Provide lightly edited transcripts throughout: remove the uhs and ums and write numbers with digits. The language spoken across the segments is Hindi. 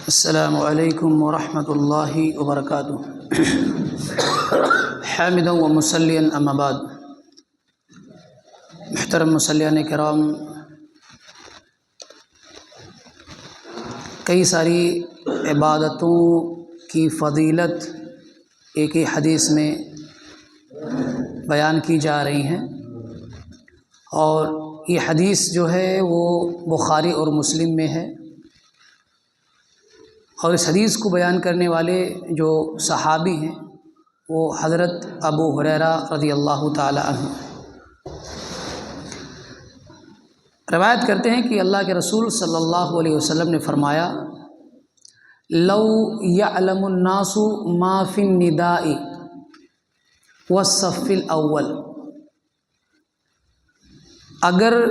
अस्सलामु अलैकुम वरहमतुल्लाहि वबरकातुहू। हामिदन व मुसल्लियन अम्मा बाद। मुहतरम मुसल्लियान किराम, कई सारी इबादतों की फ़जीलत एक ही हदीस में बयान की जा रही हैं और ये हदीस जो है वो बुखारी और मुस्लिम में है। और इस हदीस को बयान करने वाले जो सहाबी हैं वो हज़रत अबू हुरैरा रज़ियल्लाहु ताला अन्हु रवायत करते हैं कि अल्लाह के रसूल सल्लल्लाहु अलैहि वसल्लम ने फरमाया, लौ यअलमुन नासु मा फिन निदाई वस्सफ़िल अव्वल। अगर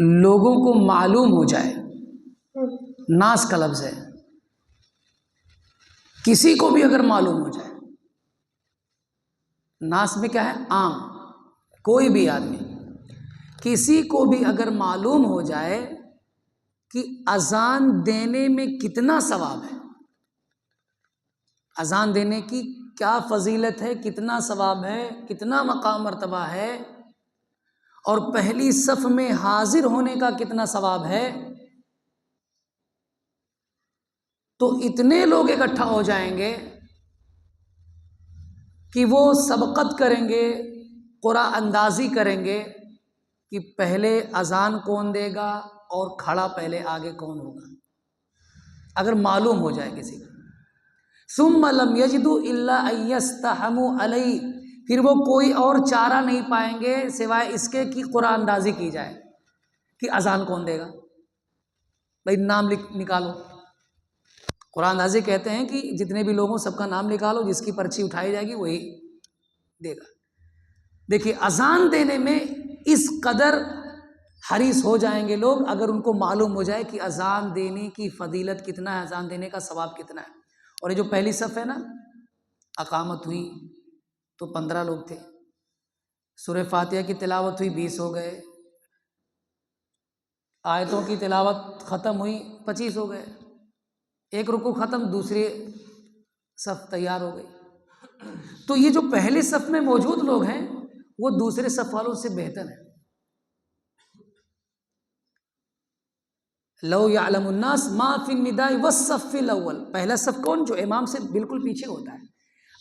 लोगों को मालूम हो जाए, नास का लफ्ज़ है, किसी को भी अगर मालूम हो जाए, नास में क्या है, आम, कोई भी आदमी, किसी को भी अगर मालूम हो जाए कि अजान देने में कितना सवाब है, अजान देने की क्या फजीलत है, कितना सवाब है, कितना मकाम मर्तबा है, और पहली सफ में हाजिर होने का कितना सवाब है, तो इतने लोग इकट्ठा हो जाएंगे कि वो सबकत करेंगे, कुरान अंदाज़ी करेंगे कि पहले अजान कौन देगा और खड़ा पहले आगे कौन होगा, अगर मालूम हो जाए किसी को। सुम्मा लम यजिदु इल्ला अय्यस्तहमु अलई, फिर वो कोई और चारा नहीं पाएंगे सिवाय इसके कि कुरान अंदाज़ी की जाए कि अजान कौन देगा। भाई नाम निकालो, कुरान अंदाज़ी कहते हैं कि जितने भी लोगों सबका नाम निकालो, जिसकी पर्ची उठाई जाएगी वही देगा। देखिए, अजान देने में इस कदर हरीस हो जाएंगे लोग अगर उनको मालूम हो जाए कि अजान देने की फजीलत कितना है, अजान देने का सवाब कितना है। और ये जो पहली सफ़ है ना, अकामत हुई तो 15 लोग थे, सूरह फातिहा की तिलावत हुई 20 हो गए, आयतों की तिलावत ख़त्म हुई 25 हो गए, एक रुकू ख़त्म, दूसरी सफ़ तैयार हो गई। तो ये जो पहले सफ़ में मौजूद लोग हैं वो दूसरे सफ़ वालों से बेहतर है। लौ यअलमुन नास मा फिन निदाई वस्सफ़िल अव्वल, पहला सफ़ कौन, जो इमाम से बिल्कुल पीछे होता है।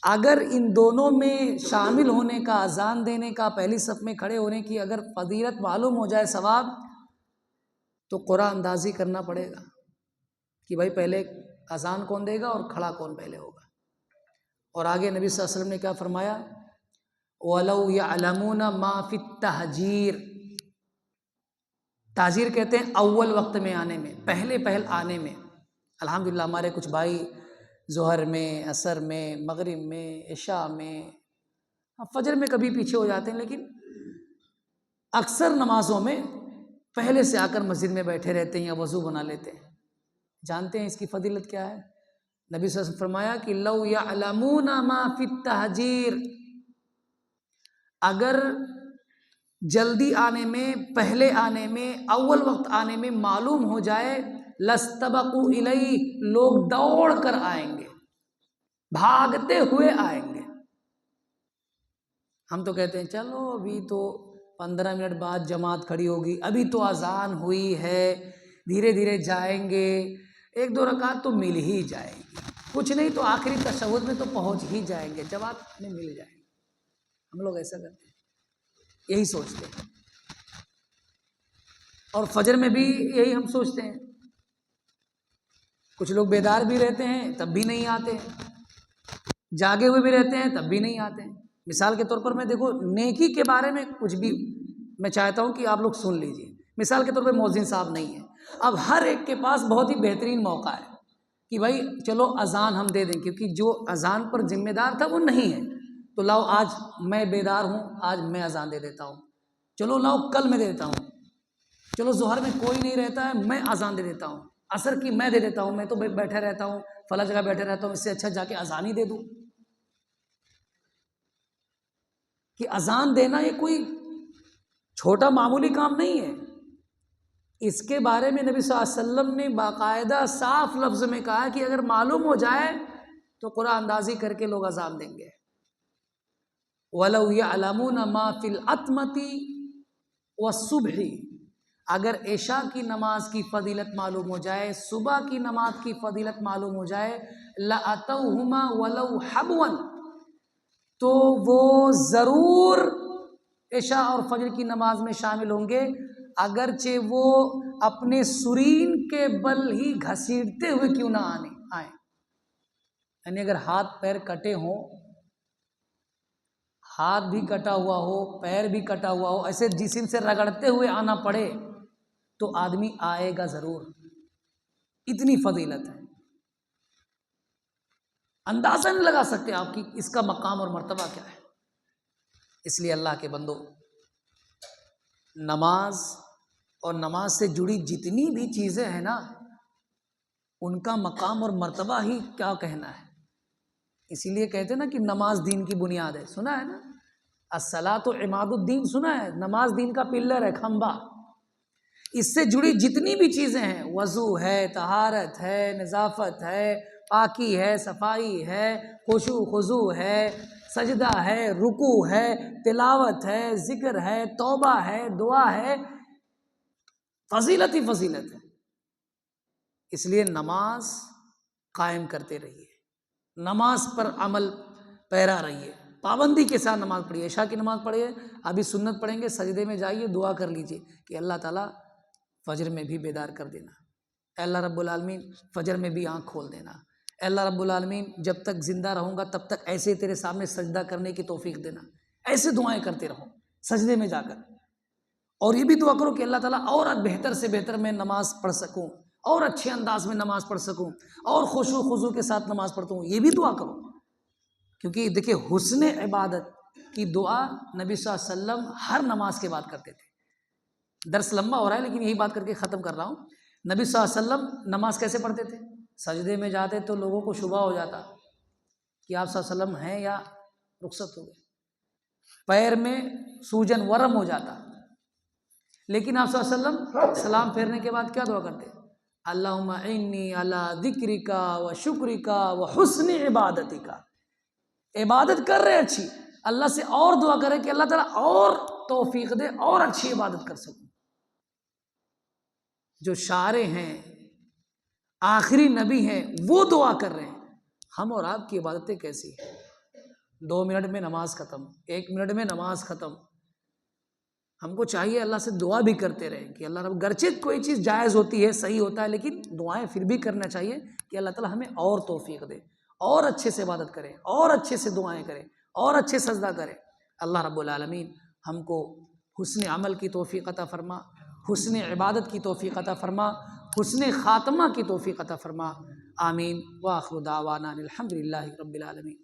अगर इन दोनों में शामिल होने का, अजान देने का, पहली सफ़ में खड़े होने की अगर फजीलत मालूम हो जाए, सवाब, तो कुरान अंदाज़ी करना पड़ेगा कि भाई पहले अजान कौन देगा और खड़ा कौन पहले होगा। और आगे नबी सल्लल्लाहु अलैहि वसल्लम ने क्या फरमाया, वलौ यअलमूना मा फित तहजीर, ताजीर कहते हैं अव्वल वक्त में आने में, पहले पहल आने में। अल्हम्दुलिल्लाह हमारे कुछ भाई ज़ोहर में, असर में, मगरिब में, इशा में, फजर में कभी पीछे हो जाते हैं, लेकिन अक्सर नमाजों में पहले से आकर मस्जिद में बैठे रहते हैं या वज़ू बना लेते हैं। जानते हैं इसकी फजीलत क्या है? नबी सल्लल्लाहु अलैहि वसल्लम फरमाया कि लौ यअलमूना मा फित तहजीर, अगर जल्दी आने में, पहले आने में, अव्वल वक्त आने में मालूम हो जाए, लस्तबकू इलई, लोग दौड़ कर आएंगे, भागते हुए आएंगे। हम तो कहते हैं चलो अभी तो 15 मिनट बाद जमात खड़ी होगी, अभी तो अजान हुई है, धीरे धीरे जाएंगे, एक दो रकात तो मिल ही जाएगी, कुछ नहीं तो आखिरी तशहुद में तो पहुंच ही जाएंगे, जमात में मिल जाएंगे। हम लोग ऐसा करते हैं, यही सोचते हैं। और फजर में भी यही हम सोचते हैं। कुछ लोग बेदार भी रहते हैं तब भी नहीं आते, जागे हुए भी रहते हैं तब भी नहीं आते हैं। मिसाल के तौर पर मैं देखो, नेकी के बारे में कुछ भी मैं चाहता हूं कि आप लोग सुन लीजिए। मिसाल के तौर पर मौज़िन साहब नहीं है, अब हर एक के पास बहुत ही बेहतरीन मौका है कि भाई चलो अजान हम दे दें, क्योंकि जो अजान पर जिम्मेदार था वो नहीं है, तो लाओ आज मैं बेदार हूँ, आज मैं अजान दे देता हूँ, चलो लाओ कल मैं दे देता हूँ, चलो ज़ोहर में कोई नहीं रहता है मैं अजान दे देता हूँ, असर की मैं दे देता हूँ, मैं तो बैठा रहता हूँ, फला जगह बैठा रहता हूँ, इससे अच्छा जाके अजान ही दे दूँ। कि अजान देना ये कोई छोटा मामूली काम नहीं है। इसके बारे में नबी सल्लल्लाहु अलैहि वसल्लम ने बाकायदा साफ लफ्ज़ में कहा कि अगर मालूम हो जाए तो कुरान अंदाज़ी करके लोग अज़ान देंगे। वलौ यअलमून मा फिल अतमती वस्सुबही, अगर इशा की नमाज की फ़जीलत मालूम हो जाए, सुबह की नमाज की फ़जीलत मालूम हो जाए, लअतौहुमा वलौ हबवन, तो वो ज़रूर इशा और फजर की नमाज में शामिल होंगे, अगरचे वो अपने सुरीन के बल ही घसीटते हुए क्यों ना आए। यानी अगर हाथ पैर कटे हों, हाथ भी कटा हुआ हो, पैर भी कटा हुआ हो, ऐसे जिस्म से रगड़ते हुए आना पड़े तो आदमी आएगा ज़रूर। इतनी फजीलत है, अंदाज़ा नहीं लगा सकते आपकी इसका मकाम और मर्तबा क्या है। इसलिए अल्लाह के बंदो, नमाज और नमाज से जुड़ी जितनी भी चीज़ें हैं ना, उनका मकाम और मर्तबा ही क्या कहना है। इसीलिए कहते हैं ना कि नमाज दीन की बुनियाद है। सुना है ना, अस्सलातु इमादुद्दीन, सुना है, नमाज दीन का पिल्लर है, खंबा। इससे जुड़ी जितनी भी चीज़ें हैं, वज़ू है, तहारत है, नज़ाफ़त है, पाकी है, सफाई है, खुशू खुजू है, सजदा है, रुकू है, तिलावत है, ज़िक्र है, तौबा है, दुआ है, फजीलत ही फजीलत है। इसलिए नमाज कायम करते रहिए, नमाज पर अमल पैरा रहिए, पाबंदी के साथ नमाज पढ़िए। इशा की नमाज पढ़िए, अभी सुन्नत पढ़ेंगे, सजदे में जाइए, दुआ कर लीजिए कि अल्लाह ताला फजर में भी बेदार कर देना, अल्लाह रब्बुल आलमीन फजर में भी आँख खोल देना, अल्लाह रब्बुल आलमीन जब तक ज़िंदा रहूँगा तब तक ऐसे तेरे सामने सजदा करने की तौफीक देना। ऐसे दुआएं करते रहो सजदे में जाकर, और ये भी दुआ करो कि अल्लाह ताला और बेहतर से बेहतर मैं नमाज पढ़ सकूँ, और अच्छे अंदाज में नमाज पढ़ सकूँ, और खुशू खुजू के साथ नमाज पढ़ता हूँ, ये भी दुआ करो। क्योंकि देखिए, हुस्न इबादत की दुआ नबी सल्लल्लाहु अलैहि वसल्लम हर नमाज के बाद करते थे। दर्स लंबा हो रहा है लेकिन यही बात करके ख़त्म कर रहा हूँ। नबी सल्लल्लाहु अलैहि वसल्लम नमाज कैसे पढ़ते थे? सजदे में जाते तो लोगों को शुबा हो जाता कि आप सल्लल्लाहु अलैहि वसल्लम हैं या रुखसत हो गए, पैर में सूजन वरम हो जाता, लेकिन आप सल्लल्लाहु अलैहि वसल्लम सलाम फेरने के बाद क्या दुआ करते? अल्लाहुम्मा इन्नी अला ज़िक्रिका व शुक्रिका व हुस्न इबादतिका। इबादत कर रहे अच्छी, अल्लाह से और दुआ करें कि अल्लाह ताला और तौफीक दे और अच्छी इबादत कर सकूं। जो शारे हैं, आखिरी नबी हैं, वो दुआ कर रहे हैं। हम और आपकी इबादतें कैसी हैं? 2 मिनट में नमाज ख़त्म, 1 मिनट में नमाज ख़त्म। हमको चाहिए अल्लाह से दुआ भी करते रहें कि अल्लाह रब, गरचे कोई चीज़ जायज़ होती है, सही होता है, लेकिन दुआएं फिर भी करना चाहिए कि अल्लाह ताला हमें और तौफीक दे, और अच्छे से इबादत करें, और अच्छे से दुआएं करें, और अच्छे सजदा करें। अल्लाह रब्बुल आलमीन हमको हुस्न अमल की तौफीक अता फरमा, हुस्न इबादत की तौफीक अता फरमा, हुस्न ख़ात्मा की तौफीक अता फरमा। आमीन। व आखिरु दावाना अनिल हम्दुलिल्लाहि रब्बिल आलमीन।